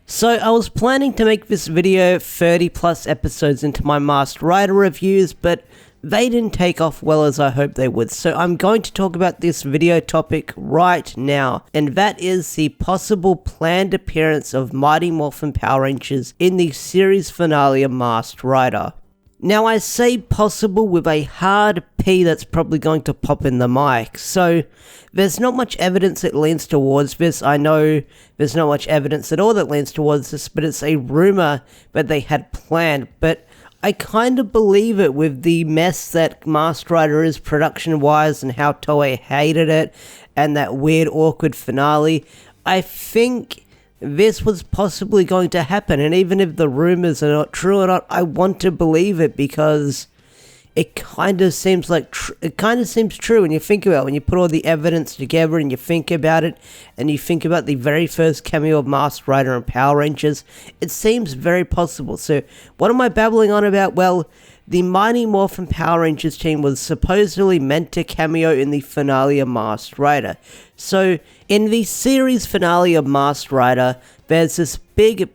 So I was planning to make this video 30 plus episodes into my Masked Rider reviews, but they didn't take off well as I hoped they would. So I'm going to talk about this video topic right now, and that is the possible planned appearance of Mighty Morphin Power Rangers in the series finale of Masked Rider. Now I say possible with a hard P that's probably going to pop in the mic, so there's not much evidence that leans towards this. I know there's not much evidence at all that leans towards this, but it's a rumor that they had planned, but I kind of believe it with the mess that Masked Rider is production-wise and how Toei hated it, and that weird awkward finale. I think this was possibly going to happen, and even if the rumors are not true or not, I want to believe it because it kind of seems like it kind of seems true when you think about it. When you put all the evidence together and you think about it, and you think about the very first cameo of Masked Rider and Power Rangers, it seems very possible. So what am I babbling on about? Well, the Mighty Morphin Power Rangers team was supposedly meant to cameo in the finale of Masked Rider. So, in the series finale of Masked Rider, there's this big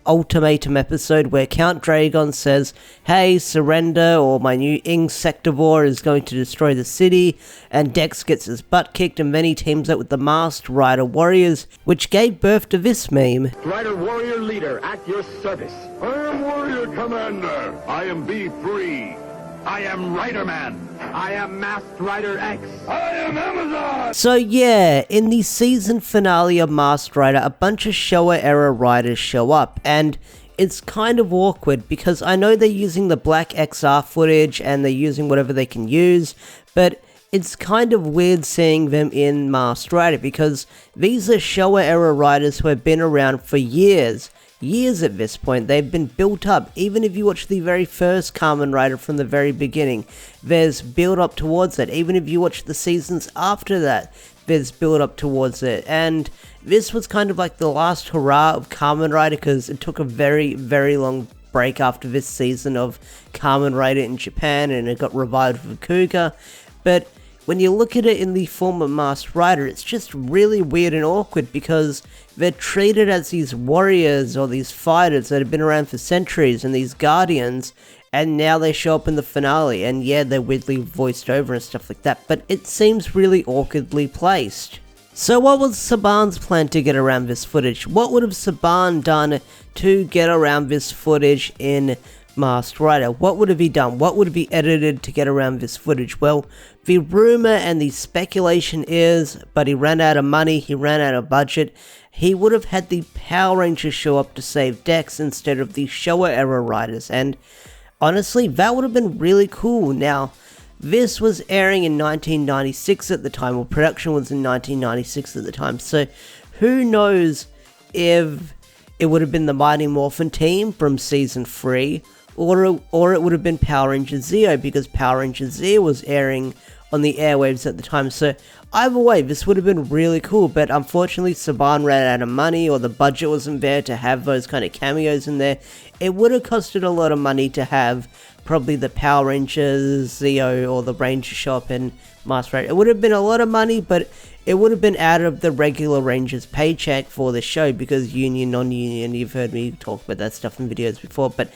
ultimatum episode where Count Dragon says, hey, surrender or my new Insectivore is going to destroy the city, and Dex gets his butt kicked and then he teams up with the Masked Rider Warriors, which gave birth to this meme. Rider Warrior Leader, at your service. I am Warrior Commander. I am B3. I am Rider Man. I am Masked Rider X. I am Amazon. So yeah, in the season finale of Masked Rider, a bunch of Showa-era riders show up, and it's kind of awkward because I know they're using the black XR footage and they're using whatever they can use, but it's kind of weird seeing them in Masked Rider because these are Showa-era riders who have been around for years at this point. They've been built up. Even if you watch the very first Kamen Rider from the very beginning, there's build up towards it. Even if you watch the seasons after that, there's build up towards it. And this was kind of like the last hurrah of Kamen Rider because it took a very long break after this season of Kamen Rider in Japan, and it got revived with Kuga. But when you look at it in the form of Masked Rider, it's just really weird and awkward because they're treated as these warriors or these fighters that have been around for centuries and these guardians, and now they show up in the finale, and yeah, they're weirdly voiced over and stuff like that, but it seems really awkwardly placed. So what was Saban's plan to get around this footage? What would have Saban done to get around this footage in Masked Rider? What would have he done? What would have he edited to get around this footage? Well, the rumor and the speculation is, but he ran out of money, he ran out of budget, he would have had the Power Rangers show up to save Dex instead of the Showa-era riders, and honestly, that would have been really cool. Now, this was airing in 1996 at the time, or production was in 1996 at the time, so who knows if it would have been the Mighty Morphin team from Season 3, or it would have been Power Rangers Zeo, because Power Rangers Zeo was airing on the airwaves at the time. So either way, this would have been really cool, but unfortunately Saban ran out of money, or the budget wasn't there to have those kind of cameos in there. It would have costed a lot of money to have probably the Power Rangers Zeo or the Rangers show up in Masked Rider. It would have been a lot of money, but it would have been out of the regular Rangers paycheck for the show, because union, non-union, you've heard me talk about that stuff in videos before, but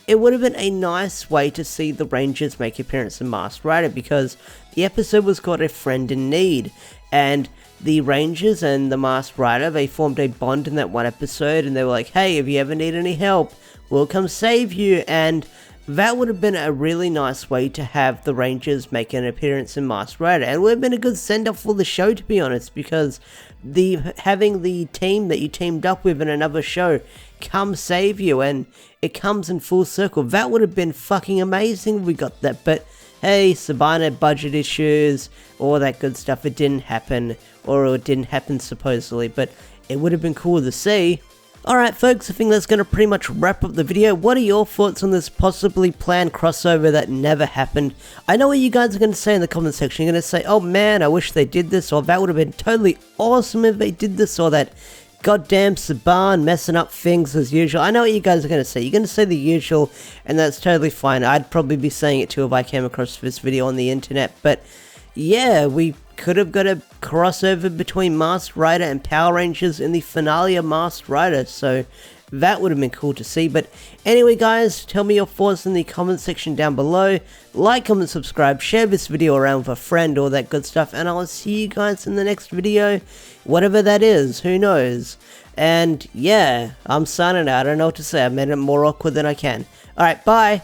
it would have been a nice way to see the Rangers make appearance in Masked Rider, because the episode was called A Friend in Need, and the Rangers and the Masked Rider, they formed a bond in that one episode, and they were like, hey, if you ever need any help, we'll come save you, and that would have been a really nice way to have the Rangers make an appearance in Masked Rider, and it would have been a good send-off for the show, to be honest, because having the team that you teamed up with in another show come save you, and it comes in full circle. That would have been fucking amazing if we got that, but hey, Saban had budget issues, all that good stuff. It didn't happen, or it didn't happen supposedly, but it would have been cool to see. Alright folks, I think that's going to pretty much wrap up the video. What are your thoughts on this possibly planned crossover that never happened? I know what you guys are going to say in the comment section. You're going to say, oh man, I wish they did this, or that would have been totally awesome if they did this, or that goddamn Saban messing up things as usual. I know what you guys are going to say. You're going to say the usual, and that's totally fine. I'd probably be saying it too if I came across this video on the internet, but yeah, we could have got a crossover between Masked Rider and Power Rangers in the finale of Masked Rider, so that would have been cool to see. But anyway guys, tell me your thoughts in the comment section down below. Like, comment, subscribe, share this video around with a friend, all that good stuff, and I'll see you guys in the next video, whatever that is, who knows. And yeah, I'm signing out. I don't know what to say, I made it more awkward than I can. Alright, bye!